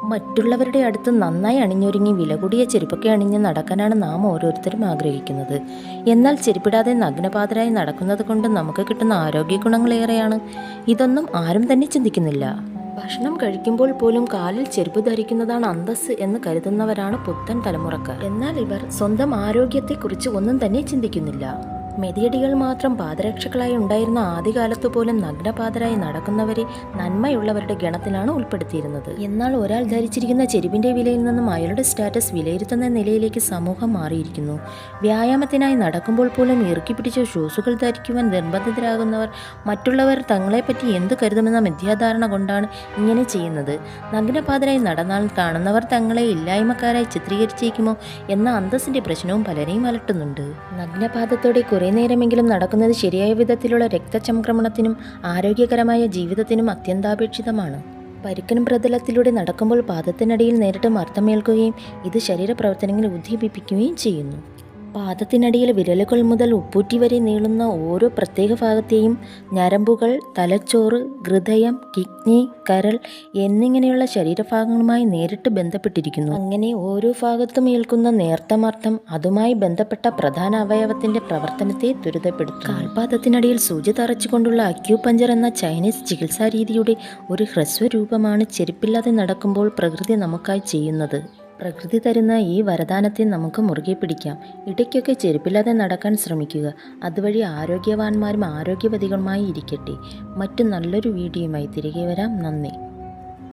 മറ്റുള്ളവരുടെ അടുത്ത് നന്നായി അണിഞ്ഞൊരുങ്ങി വില കൂടിയ ചെരുപ്പൊക്കെ അണിഞ്ഞ് നടക്കാനാണ് നാം ഓരോരുത്തരും ആഗ്രഹിക്കുന്നത്. എന്നാൽ ചെരുപ്പിടാതെ നഗ്നപാതരായി നടക്കുന്നത് കൊണ്ട് നമുക്ക് കിട്ടുന്ന ആരോഗ്യ ഗുണങ്ങളേറെയാണ്. ഇതൊന്നും ആരും തന്നെ ചിന്തിക്കുന്നില്ല. ഭക്ഷണം കഴിക്കുമ്പോൾ പോലും കാലിൽ ചെരുപ്പ് ധരിക്കുന്നതാണ് അന്തസ്സ് എന്ന് കരുതുന്നവരാണ് പുത്തൻ തലമുറക്കാർ. എന്നാൽ ഇവർ സ്വന്തം ആരോഗ്യത്തെക്കുറിച്ച് ഒന്നും തന്നെ ചിന്തിക്കുന്നില്ല. മെതിയടികൾ മാത്രം പാദരക്ഷകളായി ഉണ്ടായിരുന്ന ആദ്യകാലത്തു പോലും നഗ്നപാതരായി നടക്കുന്നവരെ നന്മയുള്ളവരുടെ ഗണത്തിലാണ് ഉൾപ്പെടുത്തിയിരുന്നത്. എന്നാൽ ഒരാൾ ധരിച്ചിരിക്കുന്ന ചെരുപ്പിന്റെ വിലയിൽ നിന്നും അയാളുടെ സ്റ്റാറ്റസ് വിലയിരുത്തുന്ന നിലയിലേക്ക് സമൂഹം മാറിയിരിക്കുന്നു. വ്യായാമത്തിനായി നടക്കുമ്പോൾ പോലും ഇറുക്കി പിടിച്ച ഷൂസുകൾ ധരിക്കുവാൻ നിർബന്ധിതരാകുന്നവർ മറ്റുള്ളവർ തങ്ങളെപ്പറ്റി എന്തു കരുതുമെന്ന മിഥ്യാധാരണ കൊണ്ടാണ് ഇങ്ങനെ ചെയ്യുന്നത്. നഗ്നപാതരായി നടന്നാൽ കാണുന്നവർ തങ്ങളെ ഇല്ലായ്മക്കാരായി ചിത്രീകരിച്ചേക്കുമോ എന്ന അന്തസ്സിന്റെ പ്രശ്നവും പലരെയും അലട്ടുന്നുണ്ട്. നഗ്നപാദത്തോടെ കുറേ നേരമെങ്കിലും നടക്കുന്നത് ശരിയായ വിധത്തിലുള്ള രക്തചംക്രമണത്തിനും ആരോഗ്യകരമായ ജീവിതത്തിനും അത്യന്താപേക്ഷിതമാണ്. പരുക്കൻ പ്രതലത്തിലൂടെ നടക്കുമ്പോൾ പാദത്തിനടിയിൽ നേരിട്ട് മർദ്ദമേൽക്കുകയും ഇത് ശരീരപ്രവർത്തനങ്ങളെ ഉദ്ദീപിപ്പിക്കുകയും ചെയ്യുന്നു. പാദത്തിനടിയിൽ വിരലുകൾ മുതൽ ഉപ്പൂറ്റി വരെ നീളുന്ന ഓരോ പ്രത്യേക ഭാഗത്തെയും ഞരമ്പുകൾ തലച്ചോറ്, ഹൃദയം, കിഡ്നി, കരൾ എന്നിങ്ങനെയുള്ള ശരീരഭാഗങ്ങളുമായി നേരിട്ട് ബന്ധപ്പെട്ടിരിക്കുന്നു. അങ്ങനെ ഓരോ ഭാഗത്തും ഏൽക്കുന്ന നേർത്ത മർദ്ദം അതുമായി ബന്ധപ്പെട്ട പ്രധാന അവയവത്തിന്റെ പ്രവർത്തനത്തെ ത്വരിതപ്പെടുത്തും. കാൽപാദത്തിനടിയിൽ സൂചി തറച്ചുകൊണ്ടുള്ള അക്യൂപഞ്ചർ എന്ന ചൈനീസ് ചികിത്സാരീതിയുടെ ഒരു ഹ്രസ്വരൂപമാണ് ചെരുപ്പില്ലാതെ നടക്കുമ്പോൾ പ്രകൃതി നമുക്കായി ചെയ്യുന്നത്. പ്രകൃതി തരുന്ന ഈ വരദാനത്തെ നമുക്ക് മുറുകെ പിടിക്കാം. ഇടയ്ക്കൊക്കെ ചെരുപ്പില്ലാതെ നടക്കാൻ ശ്രമിക്കുക. അതുവഴി ആരോഗ്യവാന്മാരും ആരോഗ്യവതികളുമായി ഇരിക്കട്ടെ. മറ്റു നല്ലൊരു വീഡിയോയുമായി തിരികെ വരാം. നന്ദി.